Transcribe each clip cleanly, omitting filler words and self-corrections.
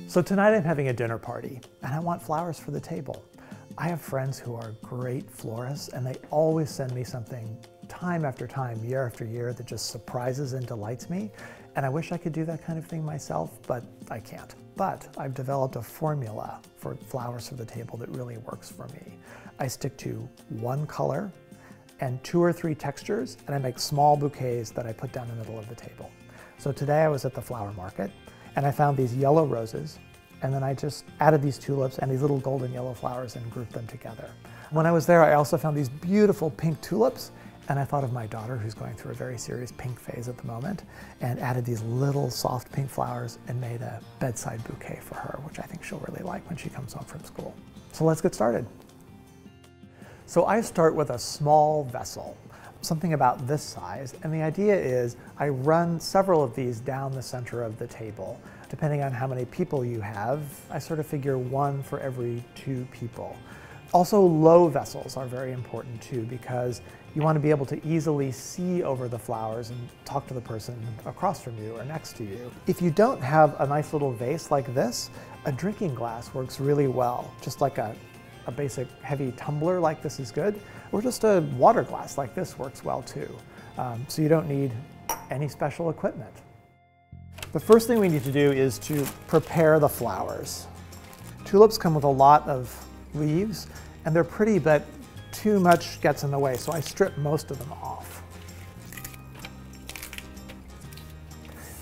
So tonight I'm having a dinner party and I want flowers for the table. I have friends who are great florists and they always send me something time after time, year after year, that just surprises and delights me. And I wish I could do that kind of thing myself, but I can't. But I've developed a formula for flowers for the table that really works for me. I stick to one color and 2 or 3 textures, and I make small bouquets that I put down the middle of the table. So today I was at the flower market and I found these yellow roses, and then I just added these tulips and these little golden yellow flowers and grouped them together. When I was there, I also found these beautiful pink tulips, and I thought of my daughter, who's going through a very serious pink phase at the moment, and added these little soft pink flowers and made a bedside bouquet for her, which I think she'll really like when she comes home from school. So let's get started. So I start with a small vessel, something about this size, and the idea is I run several of these down the center of the table. Depending on how many people you have, I sort of figure 1 for every 2 people. Also, low vessels are very important too, because you want to be able to easily see over the flowers and talk to the person across from you or next to you. If you don't have a nice little vase like this, a drinking glass works really well. Just like a basic heavy tumbler like this is good, or just a water glass like this works well too. So you don't need any special equipment. The first thing we need to do is to prepare the flowers. Tulips come with a lot of leaves, and they're pretty, but too much gets in the way, so I strip most of them off.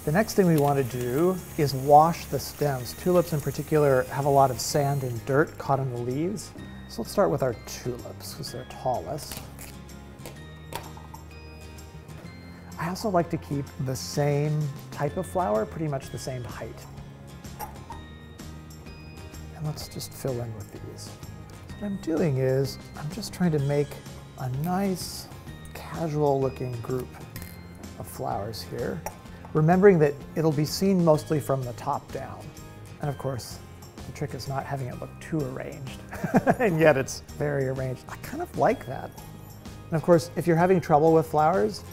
The next thing we want to do is wash the stems. Tulips in particular have a lot of sand and dirt caught in the leaves. So let's start with our tulips, because they're tallest. I also like to keep the same type of flower, pretty much the same height. And let's just fill in with these. What I'm doing is I'm just trying to make a nice, casual looking group of flowers here, remembering that it'll be seen mostly from the top down. And of course, the trick is not having it look too arranged, and yet it's very arranged. I kind of like that. And of course, if you're having trouble with flowers,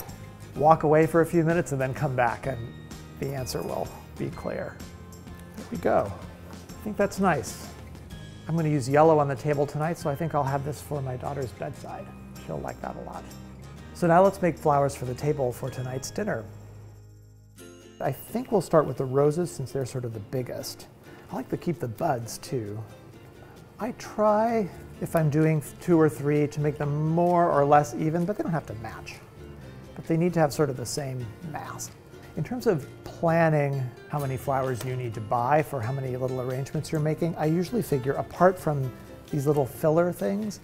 walk away for a few minutes and then come back and the answer will be clear. There we go. I think that's nice. I'm going to use yellow on the table tonight, so I think I'll have this for my daughter's bedside. She'll like that a lot. So now let's make flowers for the table for tonight's dinner. I think we'll start with the roses since they're sort of the biggest. I like to keep the buds too. I try, if I'm doing 2 or 3, to make them more or less even, but they don't have to match. But they need to have sort of the same mass. In terms of planning how many flowers you need to buy for how many little arrangements you're making, I usually figure, apart from these little filler things,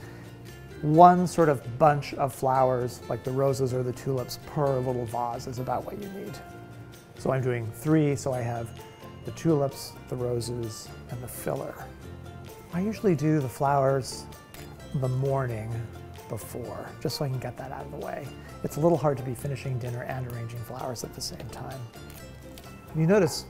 1 sort of bunch of flowers, like the roses or the tulips, per little vase is about what you need. So I'm doing 3, so I have the tulips, the roses, and the filler. I usually do the flowers the morning before, just so I can get that out of the way. It's a little hard to be finishing dinner and arranging flowers at the same time. You notice,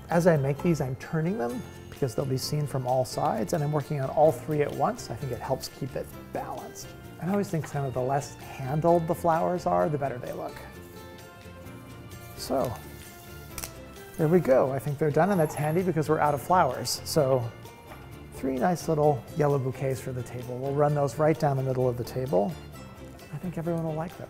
as I make these, I'm turning them because they'll be seen from all sides, and I'm working on all 3 at once. I think it helps keep it balanced. And I always think kind of the less handled the flowers are, the better they look. So, there we go. I think they're done, and that's handy because we're out of flowers. So, 3 nice little yellow bouquets for the table. We'll run those right down the middle of the table. I think everyone will like them.